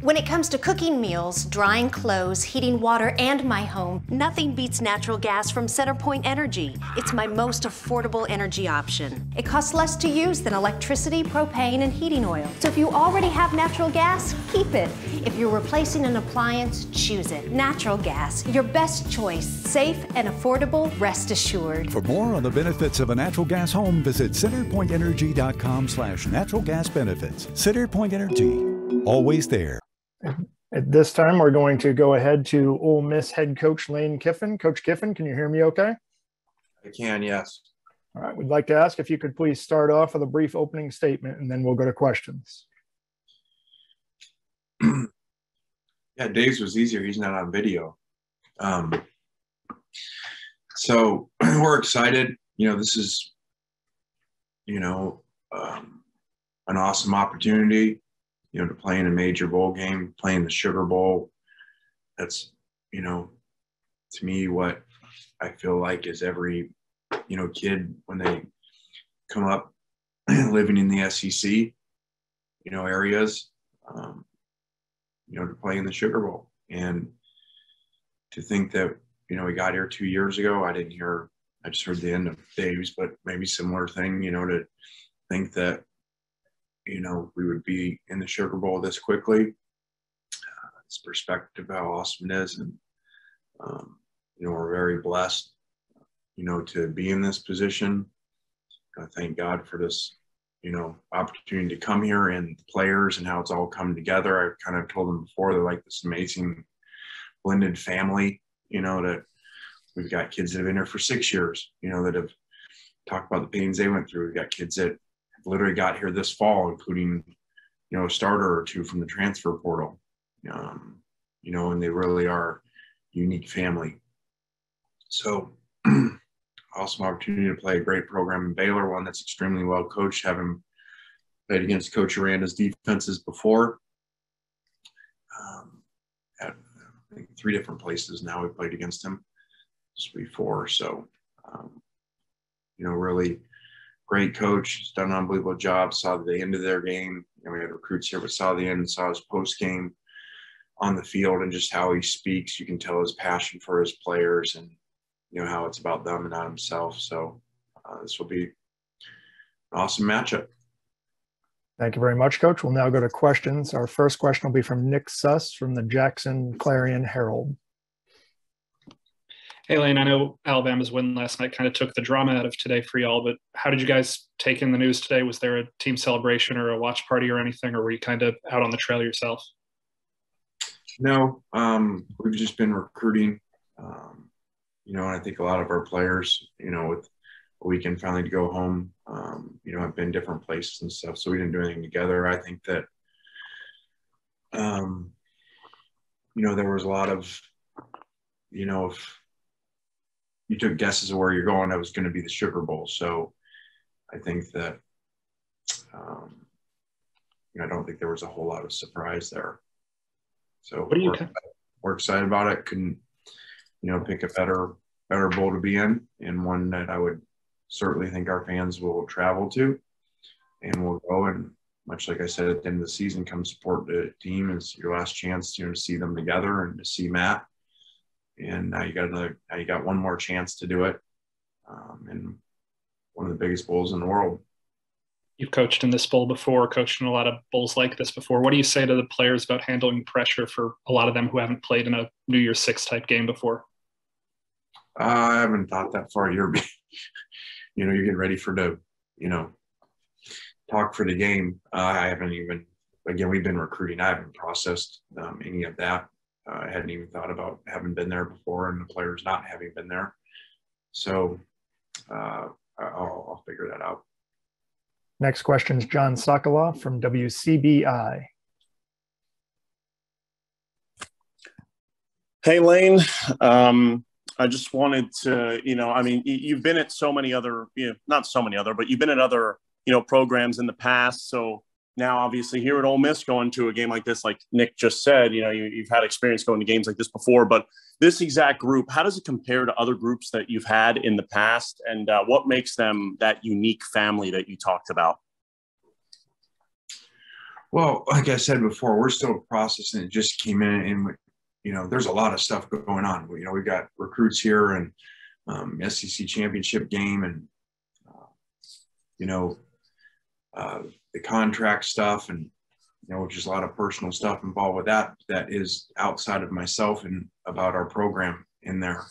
When it comes to cooking meals, drying clothes, heating water, and my home, nothing beats natural gas from CenterPoint Energy. It's my most affordable energy option. It costs less to use than electricity, propane, and heating oil. So if you already have natural gas, keep it. If you're replacing an appliance, choose it. Natural gas, your best choice. Safe and affordable, rest assured. For more on the benefits of a natural gas home, visit centerpointenergy.com/natural gas benefits. CenterPoint Energy, always there. At this time, we're going to go ahead to Ole Miss head coach Lane Kiffin. Coach Kiffin, can you hear me okay? I can, yes. All right. We'd like to ask if you could please start off with a brief opening statement, and then we'll go to questions. Yeah, Dave's was easier. He's not on video. So we're excited. This is, an awesome opportunity, to play in a major bowl game, playing the Sugar Bowl. That's, to me, what I feel like is every, kid when they come up living in the SEC, areas, to play in the Sugar Bowl. And to think that, we got here 2 years ago, I just heard the end of Dave's, but maybe similar thing, to think that, we would be in the Sugar Bowl this quickly. It's perspective how awesome it is. And, we're very blessed, to be in this position. I thank God for this, opportunity to come here and the players and how it's all come together. I've kind of told them before, they're like this amazing blended family, that we've got kids that have been here for 6 years, that have talked about the pains they went through. We've got kids that literally got here this fall, including, a starter or two from the transfer portal, and they really are a unique family. So awesome opportunity to play a great program in Baylor, one that's extremely well coached, having played against Coach Aranda's defenses before. At I think 3 different places now we played against him just before. So, really great coach. He's done an unbelievable job. Saw the end of their game. We had recruits here, but saw the end and saw his post game on the field and just how he speaks. You can tell his passion for his players and, how it's about them and not himself. So this will be an awesome matchup. Thank you very much, Coach. We'll now go to questions. Our first question will be from Nick Suss from the Jackson Clarion Herald. Hey, Lane, I know Alabama's win last night kind of took the drama out of today for y'all, but how did you guys take in the news today? Was there a team celebration or a watch party or anything, or were you kind of out on the trail yourself? No, we've just been recruiting, and I think a lot of our players, with a weekend finally to go home, have been different places and stuff, so we didn't do anything together. I think that, there was a lot of, if you took guesses of where you're going, that was going to be the Sugar Bowl. So I think that, I don't think there was a whole lot of surprise there. So we're excited about it. Couldn't, pick a better bowl to be in, and one that I would certainly think our fans will travel to, and we'll go. And much like I said, at the end of the season, come support the team. It's your last chance, to see them together and to see Matt. And now you got one more chance to do it, in one of the biggest bowls in the world. You've coached in this bowl before, coached in a lot of bowls like this before. What do you say to the players about handling pressure for a lot of them who haven't played in a New Year's Six type game before? I haven't thought that far. You're getting ready for the, talk for the game. I haven't even, again, we've been recruiting. I haven't processed any of that. I hadn't even thought about having been there before and the players not having been there. So I'll figure that out. Next question is John Sokoloff from WCBI. Hey, Lane. I just wanted to, you've been at so many other, not so many other, but you've been at other, programs in the past. So now, obviously, here at Ole Miss, going to a game like this, like Nick just said, you've had experience going to games like this before. But this exact group, how does it compare to other groups that you've had in the past? And what makes them that unique family that you talked about? Well, like I said before, we're still processing. It just came in, and there's a lot of stuff going on. We've got recruits here, and SEC championship game, and the contract stuff, and just a lot of personal stuff involved with that is outside of myself and about our program in there.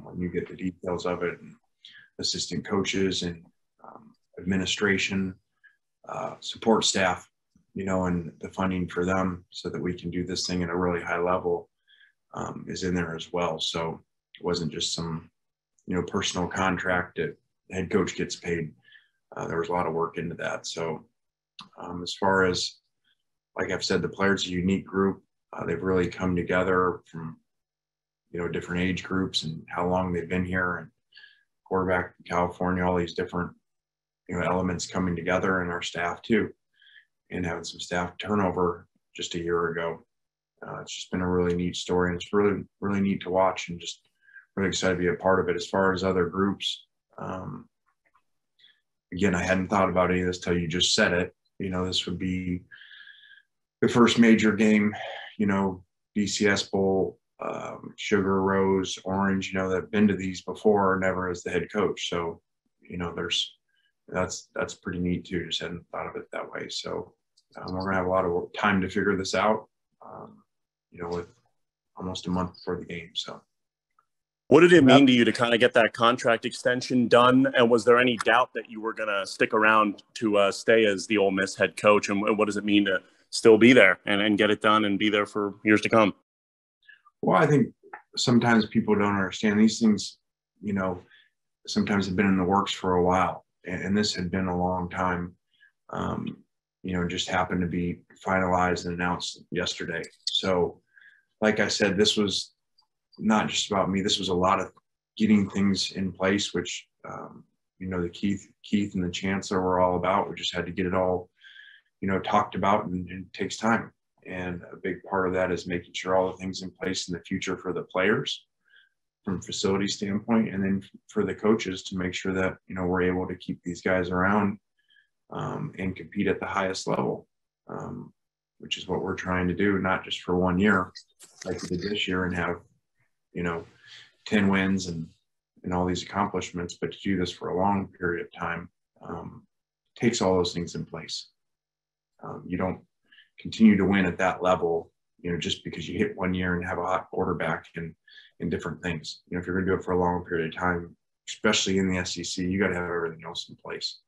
When you get the details of it, and assistant coaches and administration, support staff, and the funding for them so that we can do this thing at a really high level is in there as well. So it wasn't just some, personal contract that the head coach gets paid. There was a lot of work into that. So as far as, like I've said, the players are a unique group. They've really come together from, different age groups and how long they've been here, and quarterback in California, all these different, elements coming together, and our staff too, and having some staff turnover just a year ago. It's just been a really neat story, and it's really, really neat to watch, and just really excited to be a part of it. As far as other groups, again, I hadn't thought about any of this till you just said it. This would be the first major game, BCS Bowl, Sugar, Rose, Orange, that have been to these before, never as the head coach. So, that's pretty neat too. Just hadn't thought of it that way. So we're gonna have a lot of time to figure this out, with almost a month before the game. So what did it mean to you to kind of get that contract extension done? And was there any doubt that you were going to stick around to stay as the Ole Miss head coach? And what does it mean to still be there and get it done and be there for years to come? Well, I think sometimes people don't understand these things, sometimes have been in the works for a while. And this had been a long time, just happened to be finalized and announced yesterday. So like I said, this was not just about me. This was a lot of getting things in place, which, the Keith and the Chancellor were all about. We just had to get it all, talked about, and it takes time. And a big part of that is making sure all the things in place in the future for the players from a facility standpoint, and then for the coaches to make sure that, we're able to keep these guys around and compete at the highest level, which is what we're trying to do, not just for 1 year like we did this year and have, 10 wins and all these accomplishments, but to do this for a long period of time takes all those things in place. You don't continue to win at that level, just because you hit 1 year and have a hot quarterback and different things. If you're going to do it for a long period of time, especially in the SEC, you got to have everything else in place.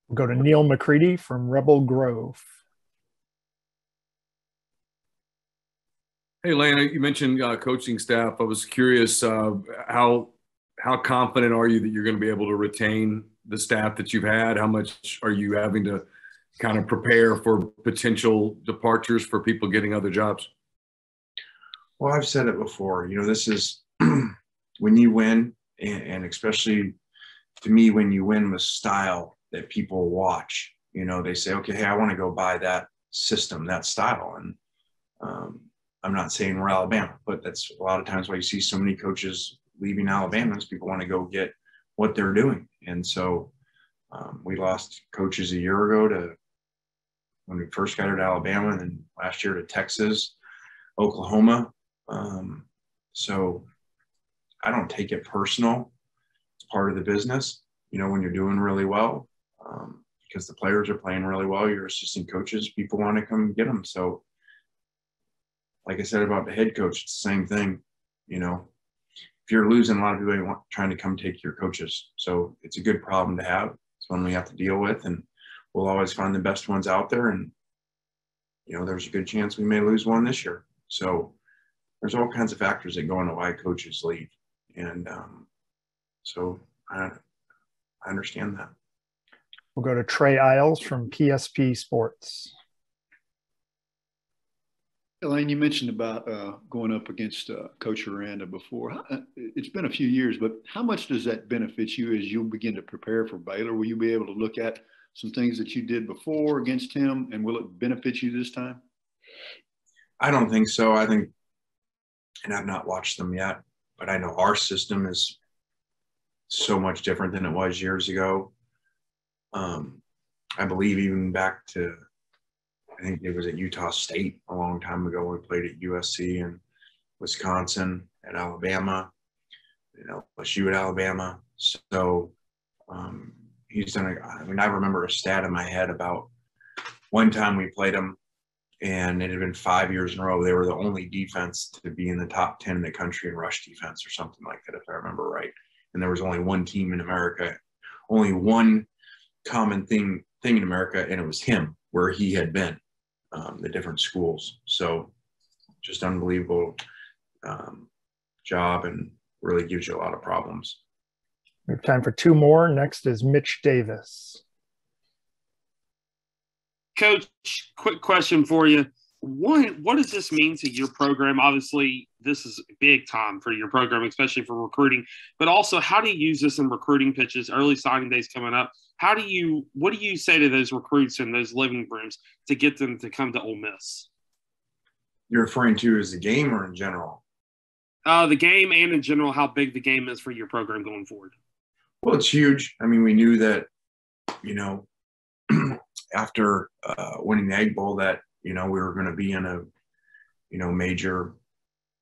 We'll go to Neil McCready from Rebel Grove. Hey, Lane, you mentioned coaching staff. I was curious, how confident are you that you're going to be able to retain the staff that you've had? How much are you having to kind of prepare for potential departures for people getting other jobs? Well, I've said it before, this is when you win, and especially to me, when you win with style that people watch, they say, okay, hey, I want to go buy that system, that style. And I'm not saying we're Alabama, but that's a lot of times why you see so many coaches leaving Alabama is people want to go get what they're doing. And so we lost coaches a year ago to when we first got to Alabama, and then last year to Texas, Oklahoma. So I don't take it personal. It's part of the business, when you're doing really well, because the players are playing really well, your assistant coaches, people want to come get them. So like I said about the head coach, it's the same thing. If you're losing, a lot of people are trying to come take your coaches. So it's a good problem to have. It's one we have to deal with, and we'll always find the best ones out there. And, there's a good chance we may lose one this year. So there's all kinds of factors that go into why coaches leave. And so I understand that. We'll go to Trey Isles from PSP Sports. Elaine, you mentioned about going up against Coach Aranda before. It's been a few years, but how much does that benefit you as you begin to prepare for Baylor? Will you be able to look at some things that you did before against him, and will it benefit you this time? I don't think so. I think, and I've not watched them yet, but I know our system is so much different than it was years ago. I believe even back to I think it was at Utah State a long time ago. We played at USC and Wisconsin, at Alabama, LSU at Alabama. So he's done I remember a stat in my head about one time we played him, and it had been 5 years in a row. They were the only defense to be in the top 10 in the country in rush defense or something like that, if I remember right. And there was only one team in America, only one common thing in America, and it was him, where he had been, the different schools. So just unbelievable job, and really gives you a lot of problems. We have time for two more. Next is Mitch Davis. Coach, quick question for you. What does this mean to your program? Obviously, this is big time for your program, especially for recruiting, but also how do you use this in recruiting pitches, early signing days coming up? What do you say to those recruits in those living rooms to get them to come to Ole Miss? You're referring to as the game or in general? The game, and in general, how big the game is for your program going forward. Well, it's huge. I mean, we knew that, after winning the Egg Bowl that, we were going to be in a, major,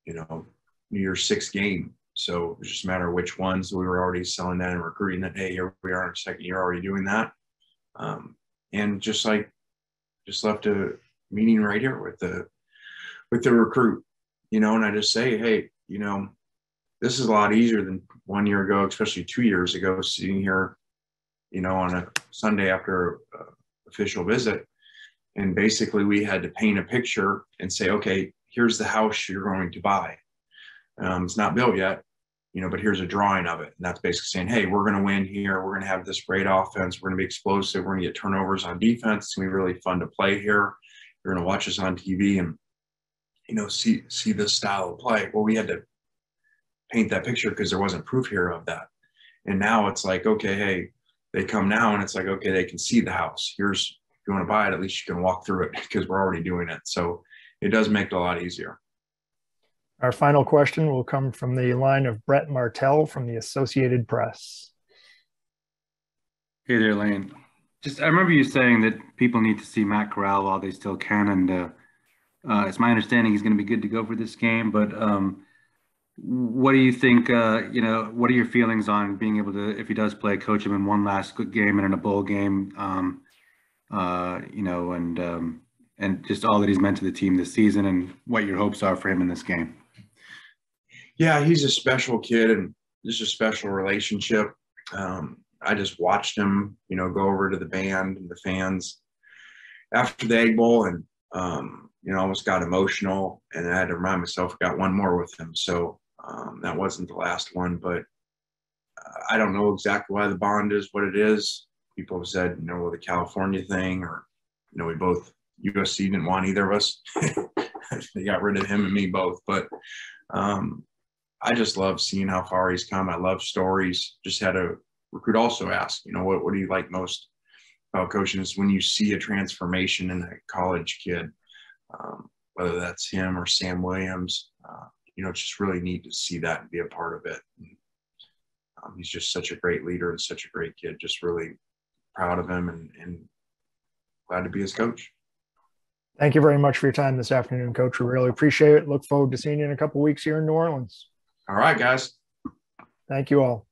New Year's Six game. So it was just a matter of which ones. We were already selling that and recruiting that. Hey, here we are in our second year already doing that. And just left a meeting right here with the recruit, and I just say, hey, this is a lot easier than 1 year ago, especially 2 years ago, sitting here, on a Sunday after official visit. And basically we had to paint a picture and say, okay, here's the house you're going to buy. It's not built yet, but here's a drawing of it. And that's basically saying, hey, we're going to win here. We're going to have this great offense. We're going to be explosive. We're going to get turnovers on defense. It's going to be really fun to play here. You're going to watch us on TV and, see this style of play. Well, we had to paint that picture because there wasn't proof here of that. And now it's like, okay, hey, they come now and it's like, okay, they can see the house. Here's, if you want to buy it, at least you can walk through it because we're already doing it. So it does make it a lot easier. Our final question will come from the line of Brett Martell from the Associated Press. Hey there, Lane. I remember you saying that people need to see Matt Corral while they still can, and it's my understanding he's going to be good to go for this game. But what do you think? What are your feelings on being able to, if he does play, coach him in one last good game and in a bowl game? And just all that he's meant to the team this season, and what your hopes are for him in this game. Yeah, he's a special kid, and just a special relationship. I just watched him, go over to the band and the fans after the Egg Bowl, and almost got emotional, and I had to remind myself I got one more with him. So that wasn't the last one, but I don't know exactly why the bond is what it is. People have said, the California thing, or, we both, USC didn't want either of us. They got rid of him and me both. But I just love seeing how far he's come. I love stories. Just had a recruit also ask, what do you like most about coaching? Is when you see a transformation in a college kid, whether that's him or Sam Williams. It's just really neat to see that and be a part of it. And, he's just such a great leader and such a great kid. Just really proud of him and glad to be his coach. Thank you very much for your time this afternoon, Coach. We really appreciate it. Look forward to seeing you in a couple of weeks here in New Orleans. All right, guys. Thank you all.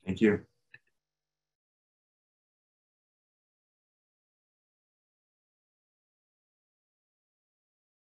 Thank you.